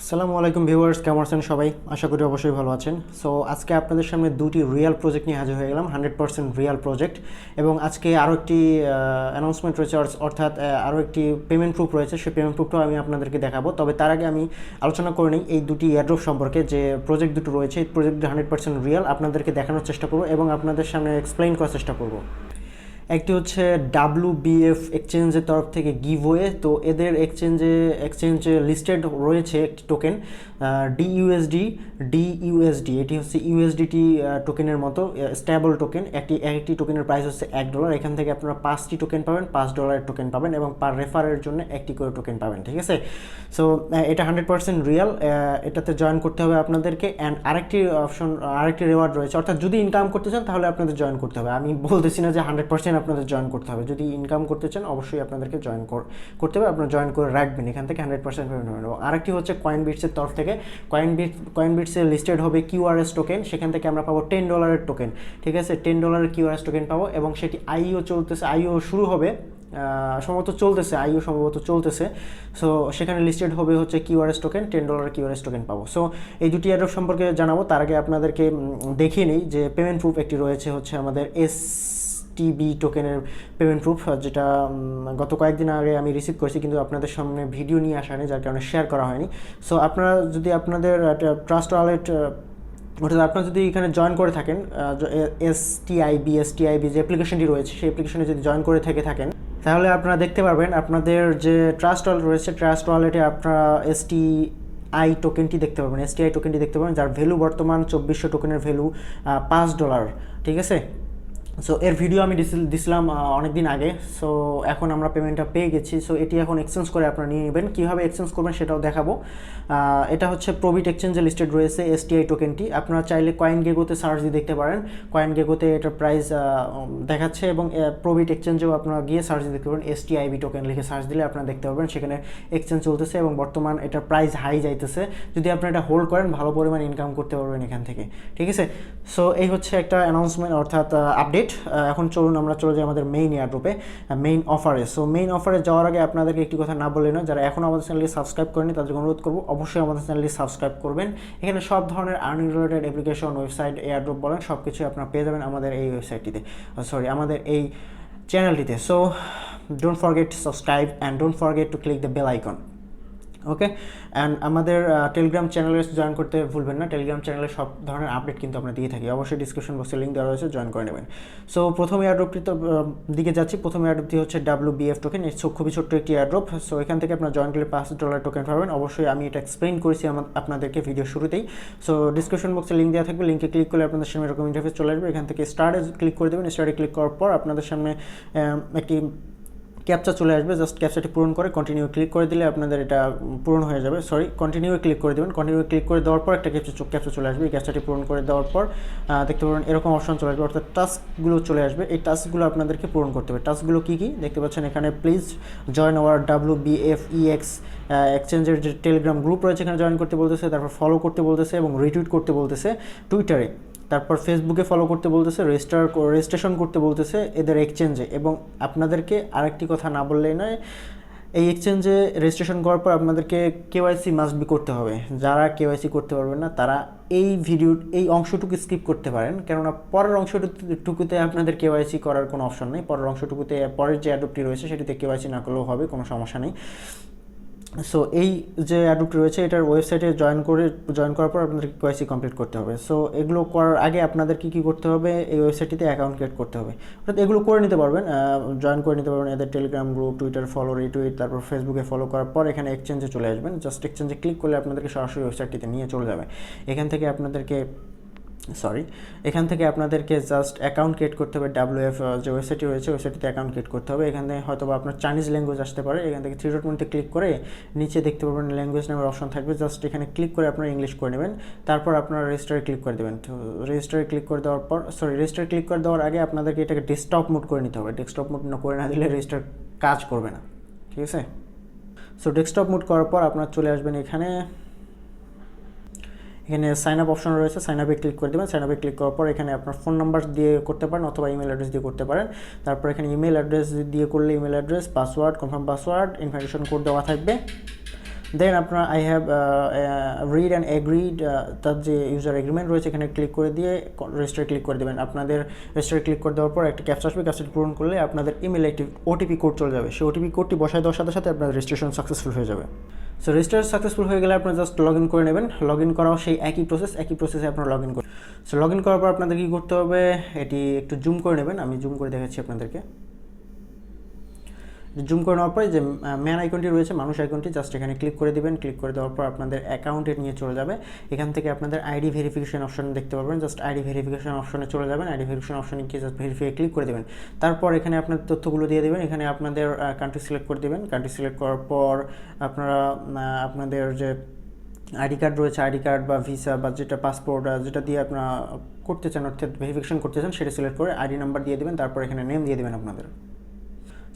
আসসালামু আলাইকুম ভিউয়ার্স, কেমন আছেন সবাই? আশা করি অবশ্যই ভালো আছেন। সো আজকে আপনাদের সামনে দুটি রিয়েল প্রজেক্ট নিয়ে হাজির হয়ে গেলাম, 100% রিয়েল প্রজেক্ট। এবং আজকে আরও একটি অ্যানাউন্সমেন্ট রয়েছে, অর্থাৎ আরও একটি পেমেন্ট প্রুফ রয়েছে। সেই পেমেন্ট প্রুফটাও আমি আপনাদেরকে দেখাবো। তবে তার আগে আমি আলোচনা করে নিই এই দুটি এয়ারড্রপ সম্পর্কে। যে প্রজেক্ট দুটো রয়েছে, এই প্রজেক্ট 100% রিয়েল আপনাদেরকে দেখানোর চেষ্টা করবো এবং আপনাদের সামনে এক্সপ্লেইন করার চেষ্টা করবো। একটি হচ্ছে WBF এক্সচেঞ্জের তরফ থেকে গিভওয়ে। তো এদের এক্সচেঞ্জে লিস্টেড রয়েছে একটি টোকেন ডিইউএসডি। এটি হচ্ছে ইউএসডিটি টোকেনের মতো স্টেবল টোকেন। একটি টোকেনের প্রাইস হচ্ছে $1। এখান থেকে আপনারা 5টি টোকেন পাবেন, $5 টোকেন পাবেন এবং পার রেফারের জন্য একটি করে টোকেন পাবেন। ঠিক আছে? সো এটা 100% রিয়েল। এটাতে জয়েন করতে হবে আপনাদেরকে। অ্যান্ড আরেকটি রিওয়ার্ড রয়েছে, অর্থাৎ যদি ইনকাম করতে চান তাহলে আপনাদের জয়েন করতে হবে। আমি বলতেছি না যে 100% আপনাদের জয়েন করতে হবে। যদি ইনকাম করতে চান অবশ্যই আপনাদেরকে জয়েন করতে হবে। আপনারা জয়েন করে রাখবেন, এখান থেকে 100% পেমেন্ট হবে। এবং আরেকটি হচ্ছে কয়েনবিটসের তরফ থেকে কয়েনবিটসে লিস্টেড হবে QRS টোকেন। সেখান থেকে আমরা পাবো $10 টোকেন। ঠিক আছে, $10 QRS টোকেন পাবো এবং সেটি আইও চলতেছে, আইও শুরু হবে সম্ভবত চলতেছে। সো সেখানে লিস্টেড হবে হচ্ছে QRS টোকেন, $10 QRS টোকেন পাবো। সো এই দুটি এয়ারড্রপ সম্পর্কে জানাবো। তার আগে আপনাদেরকে দেখিয়ে নিই যে পেমেন্ট প্রুফ একটি রয়েছে হচ্ছে আমাদের STB টোকেনের পেমেন্ট প্রুফ, যেটা গত কয়েকদিন আগে আমি রিসিভ করেছি, কিন্তু আপনাদের সামনে ভিডিও নিয়ে আসা হয়নি, যার কারণে শেয়ার করা হয়নি। সো আপনারা যদি আপনাদের ট্রাস্ট ওয়ালেট, অর্থাৎ আপনারা যদি এখানে জয়েন করে থাকেন, STIB যে অ্যাপ্লিকেশনটি রয়েছে সেই অ্যাপ্লিকেশনে যদি জয়েন করে থাকেন, তাহলে আপনারা দেখতে পারবেন আপনাদের যে ট্রাস্ট ওয়ালেট রয়েছে, ট্রাস্ট ওয়ালেটে আপনারা STI টোকেনটি দেখতে পাবেন, যার ভ্যালু বর্তমান 2400 টোকেনের ভ্যালু $5। ঠিক আছে? সো এর ভিডিও আমি দিছিলাম অনেক দিন আগে। সো এখন আমরা পেমেন্টটা পেয়ে গেছি। সো এটি এখন এক্সচেঞ্জ করে আপনারা নিয়ে নেবেন। কীভাবে এক্সচেঞ্জ করবেন সেটাও দেখাবো। এটা হচ্ছে প্রবিট এক্সচেঞ্জে লিস্টেড রয়েছে STI টোকেনটি। আপনারা চাইলে কয়েনগেগোতে সার্চ দিয়ে দেখতে পারেন। কয়েনগেগোতে এটার প্রাইস দেখাচ্ছে এবং প্রবিট এক্সচেঞ্জেও আপনারা গিয়ে সার্চ দিয়ে দেখতে পারেন। STIB টোকেন লিখে সার্চ দিলে আপনারা দেখতে পারবেন সেখানে এক্সচেঞ্জ চলতেছে এবং বর্তমান এটার প্রাইস হাই যাইতেছে। যদি আপনারা এটা হোল্ড করেন ভালো পরিমাণ ইনকাম করতে পারবেন এখান থেকে। ঠিক আছে? সো এই হচ্ছে একটা অ্যানাউন্সমেন্ট, অর্থাৎ আপডেট। এখন চলুন আমরা চলে যাই আমাদের মেইন এয়ারড্রপে, মেইন অফারে। সো মেইন অফারে যাওয়ার আগে আপনাদেরকে একটি কথা না বললে না, যারা এখন আমাদের চ্যানেলটি সাবস্ক্রাইব করেনি তাদেরকে অনুরোধ করবো অবশ্যই আমাদের চ্যানেলটি সাবস্ক্রাইব করবেন। এখানে সব ধরনের earning related application, website, airdrop বলেন সব কিছু আপনারা পেয়ে যাবেন আমাদের এই ওয়েবসাইটটিতে, আমাদের এই চ্যানেলটিতে। So don't forget to subscribe and don't forget to click the bell icon. Okay, and আমাদের টেলিগ্রাম চ্যানেলে জয়েন করতে ভুলবেন না। টেলিগ্রাম চ্যানেলে সব ধরনের আপডেট কিন্তু আমরা দিয়ে থাকি। অবশ্যই ডিসক্রিপশন বক্সে লিঙ্ক দেওয়া রয়েছে, জয়েন করে নেবেন। সো প্রথম এয়ারড্রপটি দিকে যাচ্ছি। প্রথম এয়ারড্রপটি হচ্ছে WBF টোকেন। এর খুবই ছোট্ট একটি এয়ারড্রপ। সো এখান থেকে আপনার জয়েন করলে $5 টোকেন পাবেন। অবশ্যই আমি এটা এক্সপ্লেইন করেছি আপনাদেরকে ভিডিও শুরুতেই। সো ডিসক্রিপশন বক্সে লিঙ্ক দেওয়া থাকবে, লিঙ্কে ক্লিক করলে আপনাদের সামনে এরকম ইন্টারফেস চলে আসবে। এখান থেকে স্টার্টে ক্লিক করে দেবেন। স্টার্টে ক্লিক করার পর আপনাদের সামনে একটি ক্যাপচা চলে আসবে। জাস্ট ক্যাপচাটি পূরণ করে কন্টিনিউ ক্লিক করে দিলে আপনাদের এটা পূরণ হয়ে যাবে। কন্টিনিউ ক্লিক করে দেবেন। কন্টিনিউ ক্লিক করে দেওয়ার পর একটা ক্যাপচা চলে আসবে। এই ক্যাপচাটি পূরণ করে দেওয়ার পর দেখতে পাবেন এরকম অপশন চলে আসবে, অর্থাৎ টাস্কগুলো চলে আসবে। এই টাস্কগুলো আপনাদেরকে পূরণ করতে হবে। টাস্কগুলো কী দেখতে পাচ্ছেন এখানে। প্লিজ জয়েন আওয়ার WBFEX এক্সচেঞ্জের যে টেলিগ্রাম গ্রুপ রয়েছে এখানে জয়েন করতে বলতেছে, তারপর ফলো করতে বলতেছে এবং রিটুইট করতে বলতেছে টুইটারে, তারপর ফেসবুকে ফলো করতে বলতেছে, রেজিস্ট্রেশন করতে বলতেছে এদের এক্সচেঞ্জে। এবং আপনাদেরকে আরেকটি কথা না বললেই নয়, এই এক্সচেঞ্জে রেজিস্ট্রেশন করার পর আপনাদেরকে KYC মাস্ট বি করতে হবে। যারা KYC করতে পারবেন না তারা এই অংশটুকু স্কিপ করতে পারেন, কেননা পরের অংশটুকুতে আপনাদের KYC করার কোনো অপশন নেই। পরের অংশটুকুতে পরের যে অ্যাডপ্টটি রয়েছে সেটিতে KYC না করলেও হবে, কোনো সমস্যা নেই। সো এই যে অ্যাডপ্ট রয়েছে এটার ওয়েবসাইটে জয়েন করার পর আপনাদেরকে KYC কমপ্লিট করতে হবে। সো এগুলো করার আগে আপনাদেরকে কী করতে হবে, এই ওয়েবসাইটটিতে অ্যাকাউন্ট ক্রিয়েট করতে হবে। অর্থাৎ এগুলো করে নিতে পারবেন, জয়েন করে নিতে পারবেন এদের Telegram group, Twitter follow, retweet, তারপর ফেসবুকে ফলো করার পর এখানে এক্সচেঞ্জে চলে আসবেন। জাস্ট এক্সচেঞ্জে ক্লিক করলে আপনাদেরকে সরাসরি ওয়েবসাইটটিতে নিয়ে চলে যাবে। এখান থেকে আপনাদেরকে জাস্ট অ্যাকাউন্ট ক্রিয়েট করতে হবে। WF যে ওয়েবসাইটটি রয়েছে ওয়েবসাইটটিতে অ্যাকাউন্ট ক্রিয়েট করতে হবে। এখানে হয়তো বা আপনার চাইনিজ ল্যাঙ্গুয়েজ আসতে পারে। এখান থেকে 3 ডট মধ্যে ক্লিক করে নিচে দেখতে পাবেন ল্যাঙ্গুয়েজ নামের অপশন থাকবে। জাস্ট এখানে ক্লিক করে আপনারা ইংলিশ করে নেবেন। তারপর আপনারা রেজিস্টারে ক্লিক করে দেবেন। তো রেজিস্টারে ক্লিক করে দেওয়ার আগে আপনাদেরকে এটাকে ডেস্কটপ মোড করে নিতে হবে। ডেস্কটপ মোড করে না দিলে রেজিস্টার কাজ করবে না। ঠিক আছে? সো ডেস্কটপ মোড করার পর আপনারা চলে আসবেন এখানে সাইন আপ অপশন রয়েছে। সাইন আপে ক্লিক করে দেবেন। সাইন আপে ক্লিক করার পর এখানে আপনার ফোন নাম্বার দিয়ে করতে পারেন অথবা ইমেল অ্যাড্রেস দিয়ে করতে পারেন। তারপর এখানে ইমেল অ্যাড্রেস দিয়ে করলে email address, password, confirm password, invitation code দেওয়া থাকবে। দেন আপনারা I have read and agreed, তার যে ইউজার এগ্রিমেন্ট রয়েছে এখানে ক্লিক করে দিয়ে রেজিস্টার ক্লিক করে দেবেন। আপনাদের রেজিস্টার ক্লিক করে দেওয়ার পর একটা ক্যাপচা আসবে, ক্যাপচাটি পূরণ করলে আপনাদের ইমেলে একটি ওটিপি কোড চলে যাবে। সেই ওটিপি কোডটি বসায় দেওয়ার সাথে সাথে আপনার রেজিস্ট্রেশন সাকসেসফুল হয়ে যাবে। সো রেজিস্টার সাকসেসফুল হয়ে গেলে আপনারা জাস্ট লগ ইন করে নেবেন। লগ ইন করাও সেই একই প্রসেসে আপনারা লগ ইন করবেন। সো লগ ইন করার পর আপনাদের কী করতে হবে, এটি একটু জুম করে নেবেন, আমি জুম করে দেখাচ্ছি আপনাদেরকে। জুম করে নেওয়ার পরে যে ম্যান আইকনটি রয়েছে, মানুষ আইকনটি, জাস্ট এখানে ক্লিক করে দিবেন। ক্লিক করে দেওয়ার পর আপনাদের অ্যাকাউন্টে নিয়ে চলে যাবে। এখান থেকে আপনাদের আইডি ভেরিফিকেশন অপশন দেখতে পারবেন, জাস্ট আইডি ভেরিফিকেশন অপশনে চলে যাবেন। আইডি ভেরিফিকেশন অপশনে গিয়ে জাস্ট ভেরিফাই ক্লিক করে দেবেন। তারপর এখানে আপনার তথ্যগুলো দিয়ে দেবেন। এখানে আপনাদের কান্ট্রি সিলেক্ট করে দেবেন। কান্ট্রি সিলেক্ট করার পর আপনারা আপনাদের যে আইডি কার্ড রয়েছে, আইডি কার্ড বা ভিসা বা যেটা পাসপোর্ট যেটা দিয়ে আপনারা করতে চান, অর্থাৎ ভেরিফিকেশন করতে চান, সেটা সিলেক্ট করে আইডি নাম্বার দিয়ে দেবেন। তারপর এখানে নেম দিয়ে দেবেন আপনাদের।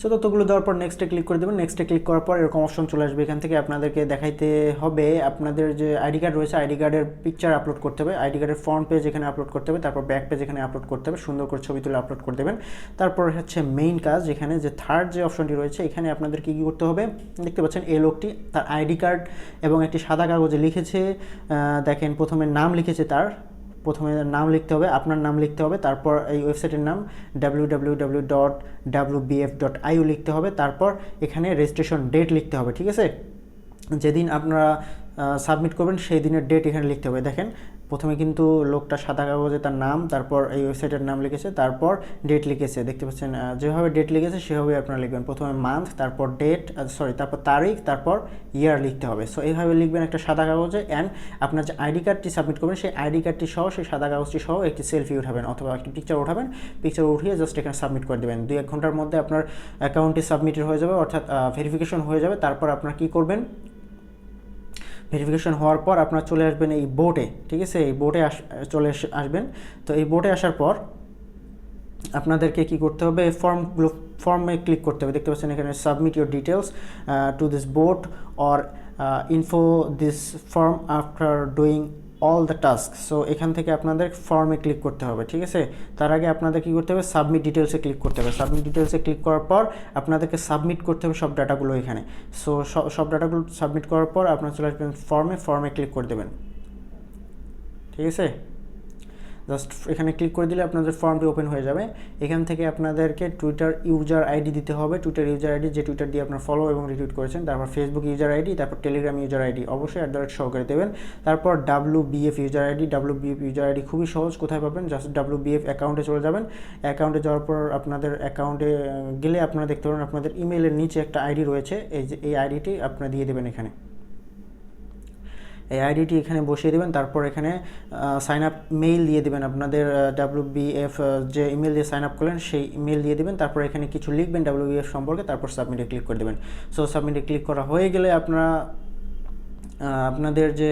সো তথ্যগুলো দেওয়ার পর নেক্সটে ক্লিক করে দেবেন। নেক্সটে ক্লিক করার পর এরকম অপশন চলে আসবে। এখান থেকে আপনাদেরকে দেখাইতে হবে আপনাদের যে আইডি কার্ড রয়েছে, আইডি কার্ডের পিকচার আপলোড করতে হবে, আইডি কার্ডের ফ্রন্ট পেজ এখানে আপলোড করতে হবে, তারপর ব্যাক পেজ এখানে আপলোড করতে হবে, সুন্দর করে ছবি তুলে আপলোড করে দেবেন। তারপর হচ্ছে মেইন কাজ, এখানে যে থার্ড যে অপশনটি রয়েছে, এখানে আপনাদের কী করতে হবে, দেখতে পাচ্ছেন এই লোকটি তার আইডি কার্ড এবং একটি সাদা কাগজে লিখেছে, দেখেন প্রথমে নাম লিখেছে, তার প্রথমে নাম লিখতে হবে, আপনার নাম লিখতে হবে, তারপর এই ওয়েবসাইটের নাম www.wbf.iu লিখতে হবে, তারপর এখানে রেজিস্ট্রেশন ডেট লিখতে হবে। ঠিক আছে, যেদিন আপনারা সাবমিট করবেন সেই দিনের ডেট এখানে লিখতে হবে। দেখেন প্রথমে কিন্তু লোকটা সাদা কাগজে তার নাম, তারপর এই ওয়েবসাইটের নাম লিখেছে, তারপর ডেট লিখেছে, দেখতে পাচ্ছেন যেভাবে ডেট লিখেছে সেভাবেই আপনারা লিখবেন। প্রথমে মান্থ, তারপর ডেট, তারপর তারিখ, তারপর ইয়ার লিখতে হবে। সো এইভাবে লিখবেন একটা সাদা কাগজে। অ্যান্ড আপনার যে আইডি কার্ডটি সাবমিট করবেন সেই আইডি কার্ডটি সহ, সেই সাদা কাগজটি সহ একটি সেলফি উঠাবেন অথবা একটি পিকচার উঠাবেন। পিকচার উঠিয়ে জাস্ট এখানে সাবমিট করে দেবেন। 2-1 ঘন্টার মধ্যে আপনার অ্যাকাউন্টটি সাবমিটেড হয়ে যাবে, অর্থাৎ ভেরিফিকেশন হয়ে যাবে। তারপর আপনারা কী করবেন, ভেরিফিকেশন হওয়ার পর আপনারা চলে আসবেন এই বোটে। ঠিক আছে, এই বোটে চলে আসবেন। তো এই বোটে আসার পর আপনাদেরকে কি করতে হবে, ফর্মে ক্লিক করতে হবে। দেখতে পাচ্ছেন এখানে submit your details to this boat or info this form after doing all the task. So এখান থেকে আপনাদের ফর্মে ক্লিক করতে হবে। ঠিক আছে, তার আগে আপনাদের কী করতে হবে, সাবমিট ডিটেলসে ক্লিক করতে হবে। সাবমিট ডিটেলসে ক্লিক করার পর আপনাদেরকে সাবমিট করতে হবে সব ডাটাগুলো এখানে। সো সব ডাটাগুলো সাবমিট করার পর আপনারা চলে আসবেন ফর্মে ক্লিক করে দেবেন। ঠিক আছে, জাস্ট এখানে ক্লিক করে দিলে আপনাদের ফর্মটি ওপেন হয়ে যাবে। এখান থেকে আপনাদেরকে টুইটার ইউজার আইডি দিতে হবে, টুইটার ইউজার আইডি যে টুইটার দিয়ে আপনার ফলো এবং রিটুইট করেছেন, তারপর ফেসবুক ইউজার আইডি, তারপর টেলিগ্রাম ইউজার আইডি অবশ্যই @ সহকারে দেবেন। তারপর WBF user ID, WBF user ID খুবই সহজ, কোথায় পাবেন, জাস্ট WBF অ্যাকাউন্টে চলে যাবেন। অ্যাকাউন্টে যাওয়ার পর আপনাদের অ্যাকাউন্টে গেলে আপনারা দেখতে পাবেন আপনাদের ইমেলের নিচে একটা আইডি রয়েছে, এই আইডিটি আপনারা দিয়ে দেবেন এখানে। এই আইডিটি এখানে বসিয়ে দেবেন। তারপর এখানে সাইন আপ মেইল দিয়ে দেবেন, আপনাদের WBF যে ইমেল দিয়ে সাইন আপ করলেন সেই ইমেল দিয়ে দেবেন। তারপর এখানে কিছু লিখবেন WBF সম্পর্কে, তারপর সাবমিটে ক্লিক করে দেবেন। সো সাবমিটে ক্লিক করা হয়ে গেলে আপনারা আপনাদের যে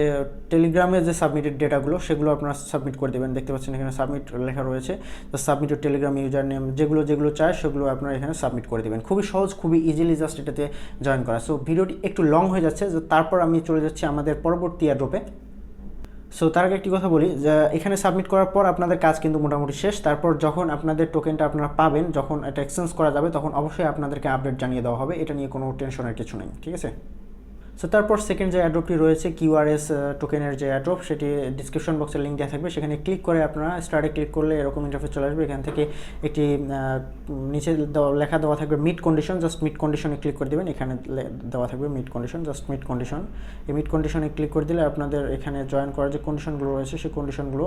টেলিগ্রামে যে সাবমিটেড ডেটাগুলো সেগুলো আপনারা সাবমিট করে দেবেন। দেখতে পাচ্ছেন এখানে সাবমিট লেখা রয়েছে, তো সাবমিট টেলিগ্রাম ইউজার নেম যেগুলো চায় সেগুলো আপনারা এখানে সাবমিট করে দেবেন। খুবই সহজ, খুবই ইজিলি জাস্ট এটাতে জয়েন করা। সো ভিডিওটি একটু লং হয়ে যাচ্ছে, তারপর আমি চলে যাচ্ছি আমাদের পরবর্তী এয়ারড্রপে। সো তার আগে একটি কথা বলি, যে এখানে সাবমিট করার পর আপনাদের কাজ কিন্তু মোটামুটি শেষ। তারপর যখন আপনাদের টোকেনটা আপনারা পাবেন, যখন এটা এক্সচেঞ্জ করা যাবে, তখন অবশ্যই আপনাদেরকে আপডেট জানিয়ে দেওয়া হবে। এটা নিয়ে কোনো টেনশনের কিছু নেই। ঠিক আছে, সো তারপর সেকেন্ড যে অ্যাড্রপটি রয়েছে QRS টোকেনের যে অ্যাড্রপ, সেটি ডিসক্রিপশন বক্সে লিঙ্ক দেওয়া থাকবে, সেখানে ক্লিক করে আপনারা স্টার্টে ক্লিক করলে এরকম ইন্টারফেস চলে আসবে। এখান থেকে একটি নিচে লেখা দেওয়া থাকবে মিট কন্ডিশন, জাস্ট মিট কন্ডিশনে ক্লিক করে দেবেন। এখানে দেওয়া থাকবে meet condition, just meet condition. এই মিট কন্ডিশনে ক্লিক করে দিলে আপনাদের এখানে জয়েন করার যে কন্ডিশনগুলো রয়েছে সেই কন্ডিশনগুলো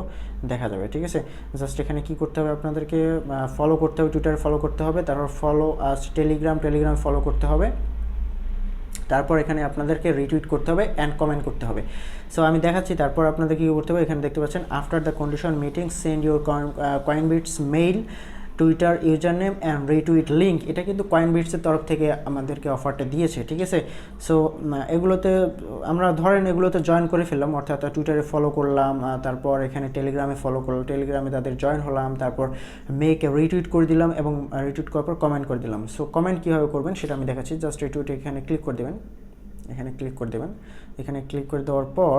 দেখা যাবে। ঠিক আছে, জাস্ট এখানে কি করতে হবে, আপনাদেরকে ফলো করতে হবে, টুইটার ফলো করতে হবে, তারপর ফলো টেলিগ্রাম ফলো করতে হবে। তারপর এখানে আপনাদেরকে রিটুইট করতে হবে অ্যান্ড কমেন্ট করতে হবে। সো আমি দেখাচ্ছি তারপর আপনাদের কী করতে হবে। এখানে দেখতে পাচ্ছেন after the condition meeting send your Coinbits mail Twitter user name and retweet link. এটা কিন্তু কয়েনবিটসের তরফ থেকে আমাদেরকে অফারটা দিয়েছে। ঠিক আছে, সো এগুলোতে আমরা ধরেন এগুলোতে জয়েন করে ফেললাম, অর্থাৎ টুইটারে ফলো করলাম, তারপর এখানে টেলিগ্রামে ফলো করলাম, টেলিগ্রামে তাদের জয়েন হলাম, তারপর মেকে রিটুইট করে দিলাম এবং রিটুইট করার পর কমেন্ট করে দিলাম। সো কমেন্ট কীভাবে করবেন সেটা আমি দেখাচ্ছি। জাস্ট রিটুইটে এখানে ক্লিক করে দেবেন, এখানে ক্লিক করে দেবেন। এখানে ক্লিক করে দেওয়ার পর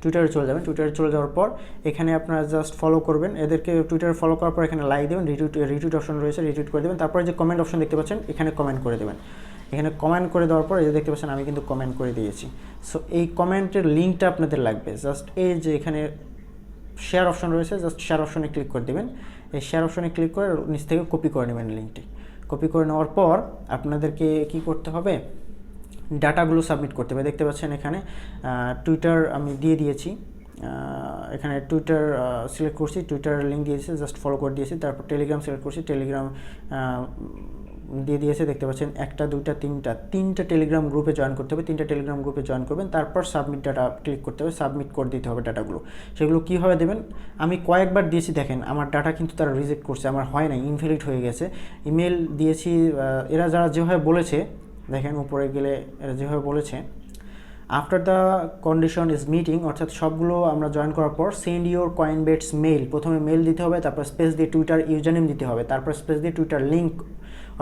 টুইটারে চলে যাবেন। টুইটারে চলে যাওয়ার পর এখানে আপনারা জাস্ট ফলো করবেন এদেরকে। টুইটারে ফলো করার পর এখানে লাইক দেবেন, রিটুইট অপশন রয়েছে, রিটুইট করে দেবেন। তারপরে যে কমেন্ট অপশন দেখতে পাচ্ছেন এখানে কমেন্ট করে দেবেন। এখানে কমেন্ট করে দেওয়ার পর এই যে দেখতে পাচ্ছেন আমি কিন্তু কমেন্ট করে দিয়েছি। সো এই কমেন্টের লিঙ্কটা আপনাদের লাগবে, জাস্ট এই যে এখানে শেয়ার অপশন রয়েছে, জাস্ট শেয়ার অপশনে ক্লিক করে দেবেন। এই শেয়ার অপশনে ক্লিক করে নিচ থেকে কপি করে নেবেন লিঙ্কটি। কপি করে নেওয়ার পর আপনাদেরকে কি করতে হবে, ডাটাগুলো সাবমিট করতে হবে। দেখতে পাচ্ছেন এখানে টুইটার আমি দিয়ে দিয়েছি, এখানে টুইটার সিলেক্ট করছি, টুইটার লিঙ্ক দিয়েছি, জাস্ট ফলো করে দিয়েছি। তারপর টেলিগ্রাম সিলেক্ট করছি, টেলিগ্রাম দিয়ে দিয়েছে। দেখতে পাচ্ছেন 1 2 3 তিনটা টেলিগ্রাম গ্রুপে জয়েন করতে হবে, 3টা টেলিগ্রাম গ্রুপে জয়েন করবেন। তারপর সাবমিট ডাটা ক্লিক করতে হবে, সাবমিট করে দিতে হবে ডাটাগুলো। সেগুলো কীভাবে দেবেন, আমি কয়েকবার দিয়েছি, দেখেন আমার ডাটা কিন্তু তারা রিজেক্ট করছে, আমার হয় নাই, ইনভ্যালিড হয়ে গেছে। ইমেল দিয়েছি, এরা যারা যেভাবে বলেছে, দেখেন উপরে গেলে এরা যেভাবে বলেছে, after the condition is meeting, অর্থাৎ সবগুলো আমরা জয়েন করার পর সেন্ড ইউর কয়েনবেটস মেইল, প্রথমে মেইল দিতে হবে, তারপর স্পেস দিয়ে টুইটার ইউজার নেম দিতে হবে, তারপর স্পেস দিয়ে টুইটার লিঙ্ক,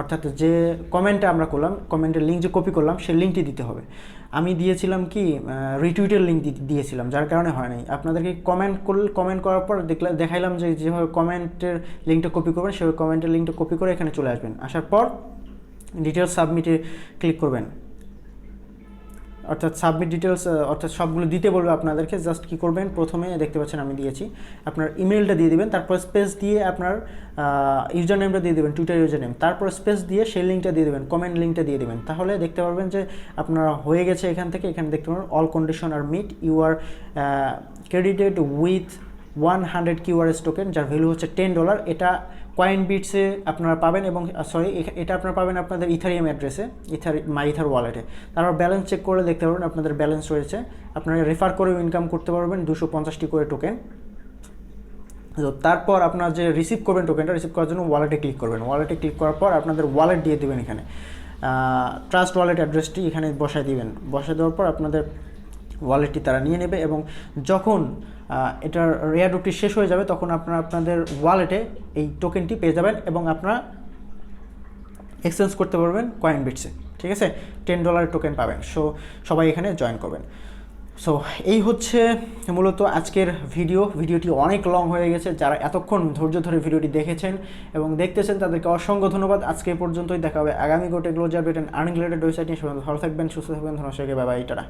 অর্থাৎ যে কমেন্টটা আমরা করলাম, কমেন্টের লিঙ্ক যে কপি করলাম সেই লিঙ্কটি দিতে হবে। আমি দিয়েছিলাম কি রিটুইটের লিঙ্ক দিয়েছিলাম, যার কারণে হয় নাই। আপনাদেরকে কমেন্ট করার পর দেখাইলাম যে যেভাবে কমেন্টের লিঙ্কটা কপি করবেন, সেভাবে কমেন্টের লিঙ্কটা কপি করে এখানে চলে আসবেন। আসার পর ডিটেলস সাবমিটে ক্লিক করবেন, অর্থাৎ সাবমিট ডিটেলস, অর্থাৎ সবগুলো দিতে বলবে আপনাদেরকে। জাস্ট কী করবেন, প্রথমে দেখতে পাচ্ছেন আমি দিয়েছি, আপনার ইমেলটা দিয়ে দিবেন, তারপর স্পেস দিয়ে আপনার ইউজার নেমটা দিয়ে দেবেন, টুইটার ইউজার নেম, তারপর স্পেস দিয়ে সেই লিঙ্কটা দিয়ে দেবেন, কমেন্ট লিঙ্কটা দিয়ে দেবেন। তাহলে দেখতে পারবেন যে আপনারা হয়ে গেছে। এখান থেকে এখানে দেখতে পারবেন অল কন্ডিশন আর meet, you are credited with 100 QRS token, যার ভ্যালু হচ্ছে $10। এটা কয়েনবিটসে আপনারা পাবেন, এবং এটা আপনারা পাবেন আপনাদের ইথারিয়াম অ্যাড্রেসে, ইথার ওয়ালেটে। তারপর ব্যালেন্স চেক করে দেখতে পারবেন আপনাদের ব্যালেন্স রয়েছে। আপনারা রেফার করেও ইনকাম করতে পারবেন 250টি করে টোকেন। তো তারপর আপনার যে রিসিভ করবেন টোকেনটা, রিসিভ করার জন্য ওয়ালেটে ক্লিক করবেন। ওয়ালেটে ক্লিক করার পর আপনাদের ওয়ালেট দিয়ে দেবেন, এখানে ট্রাস্ট ওয়ালেট অ্যাড্রেসটি এখানে বসায় দিবেন। বসায় দেওয়ার পর আপনাদের ওয়ালেটটি তারা নিয়ে নেবে, এবং যখন এটার এয়ারড্রপটি শেষ হয়ে যাবে তখন আপনারা আপনাদের ওয়ালেটে এই টোকেনটি পেয়ে যাবেন, এবং আপনারা এক্সচেঞ্জ করতে পারবেন কয়েনবিটসে। ঠিক আছে, $10 টোকেন পাবেন। সবাই এখানে জয়েন করবেন। সো এই হচ্ছে মূলত আজকের ভিডিওটি অনেক লং হয়ে গেছে। যারা এতক্ষণ ধৈর্য ধরে ভিডিওটি দেখেছেন এবং দেখতেছেন তাদেরকে অসংখ্য ধন্যবাদ। আজকে পর্যন্তই, দেখা হবে আগামী technology update and earning related website নিয়ে। ভালো থাকবেন, সুস্থ থাকবেন, ধন্যবাদ, বাই বাই, টাটা।